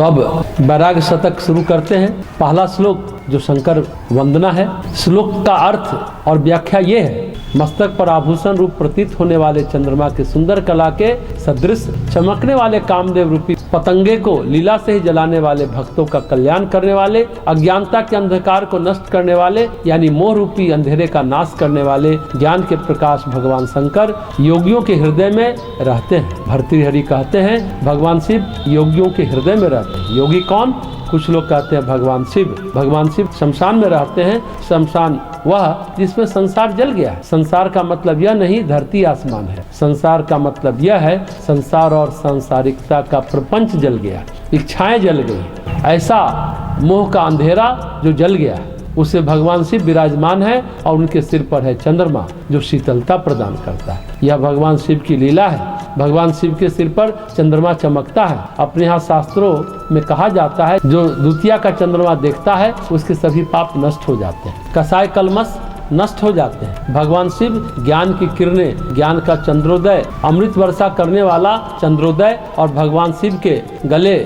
तो अब वैराग्य शतक शुरू करते हैं। पहला श्लोक जो शंकर वंदना है, श्लोक का अर्थ और व्याख्या ये है, मस्तक पर आभूषण रूप प्रतीत होने वाले चंद्रमा के सुंदर कला के सदृश चमकने वाले कामदेव रूपी पतंगे को लीला से ही जलाने वाले, भक्तों का कल्याण करने वाले, अज्ञानता के अंधकार को नष्ट करने वाले यानी मोह रूपी अंधेरे का नाश करने वाले ज्ञान के प्रकाश भगवान शंकर योगियों के हृदय में रहते हैं। भर्तृहरि कहते हैं भगवान शिव योगियों के हृदय में रहते हैं। योगी कौन? कुछ लोग कहते हैं भगवान शिव। भगवान शिव शमशान में रहते हैं। शमशान वह जिसमें संसार जल गया है। संसार का मतलब यह नहीं धरती आसमान है, संसार का मतलब यह है संसार और सांसारिकता का प्रपंच जल गया, इच्छाएं जल गई, ऐसा मोह का अंधेरा जो जल गया है उसे भगवान शिव विराजमान है और उनके सिर पर है चंद्रमा जो शीतलता प्रदान करता है। यह भगवान शिव की लीला है। भगवान शिव के सिर पर चंद्रमा चमकता है। अपने यहाँ शास्त्रों में कहा जाता है जो द्वितीया का चंद्रमा देखता है उसके सभी पाप नष्ट हो जाते हैं, कसाय कलमश नष्ट हो जाते हैं। भगवान शिव ज्ञान की किरणें, ज्ञान का चंद्रोदय, अमृत वर्षा करने वाला चंद्रोदय और भगवान शिव के गले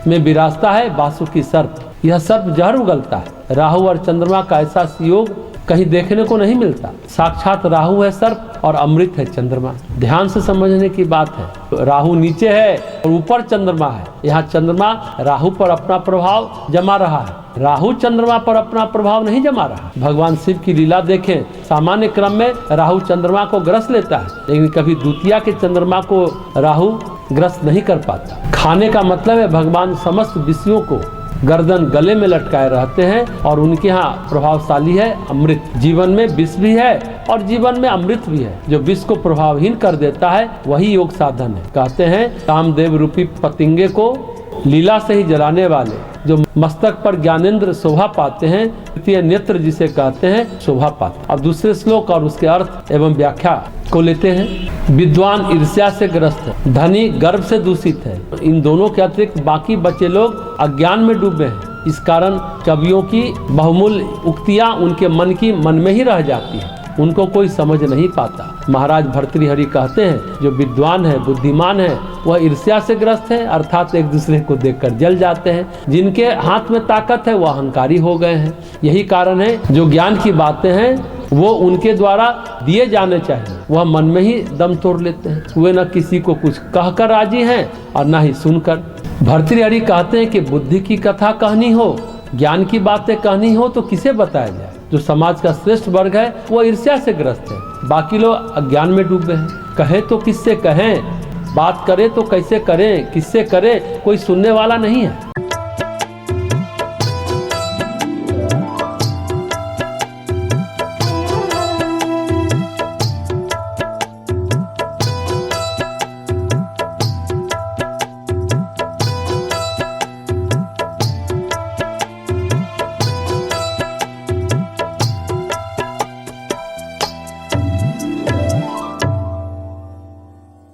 में विराजता है वासुकी सर्प। यह सर्प जहर उगलता है। राहु और चंद्रमा का ऐसा योग कहीं देखने को नहीं मिलता। साक्षात राहु है सर्प और अमृत है चंद्रमा। ध्यान से समझने की बात है। राहु नीचे है और ऊपर चंद्रमा है। यहाँ चंद्रमा राहु पर अपना प्रभाव जमा रहा है, राहु चंद्रमा पर अपना प्रभाव नहीं जमा रहा। भगवान शिव की लीला देखें, सामान्य क्रम में राहु चंद्रमा को ग्रस लेता है, लेकिन कभी द्वितीया के चंद्रमा को राहु ग्रस्त नहीं कर पाता। खाने का मतलब है भगवान समस्त विषयों को गर्दन गले में लटकाए रहते हैं और उनके यहाँ प्रभावशाली है अमृत। जीवन में विष भी है और जीवन में अमृत भी है। जो विष को प्रभावहीन कर देता है वही योग साधन है। कहते हैं कामदेव रूपी पतंगे को लीला से ही जलाने वाले, जो मस्तक पर ज्ञानेंद्र शोभा पाते हैं, तृतीय नेत्र जिसे कहते हैं शोभा पाते। अब दूसरे श्लोक और उसके अर्थ एवं व्याख्या को लेते हैं। विद्वान ईर्ष्या से ग्रस्त है, धनी गर्व से दूषित है। इन दोनों के अतिरिक्त बाकी बचे लोग अज्ञान में डूबे हैं। इस कारण कवियों की बहुमूल्य उक्तियां उनके मन में ही रह जाती है, उनको कोई समझ नहीं पाता। महाराज भर्तृहरि कहते हैं जो विद्वान है, बुद्धिमान है, वह ईर्ष्या से ग्रस्त है, अर्थात एक दूसरे को देखकर जल जाते हैं। जिनके हाथ में ताकत है वह अहंकारी हो गए हैं। यही कारण है जो ज्ञान की बातें हैं वो उनके द्वारा दिए जाने चाहिए, वह मन में ही दम तोड़ लेते हैं। वे न किसी को कुछ कहकर राजी हैं और न ही सुनकर। भर्तृहरि कहते हैं कि बुद्धि की कथा कहनी हो, ज्ञान की बातें कहनी हो तो किसे बताया जाए। जो समाज का श्रेष्ठ वर्ग है वो ईर्ष्या से ग्रस्त है, बाकी लोग अज्ञान में डूबे हैं। कहे तो किससे कहें, बात करे तो कैसे करें, किससे करें, कोई सुनने वाला नहीं है।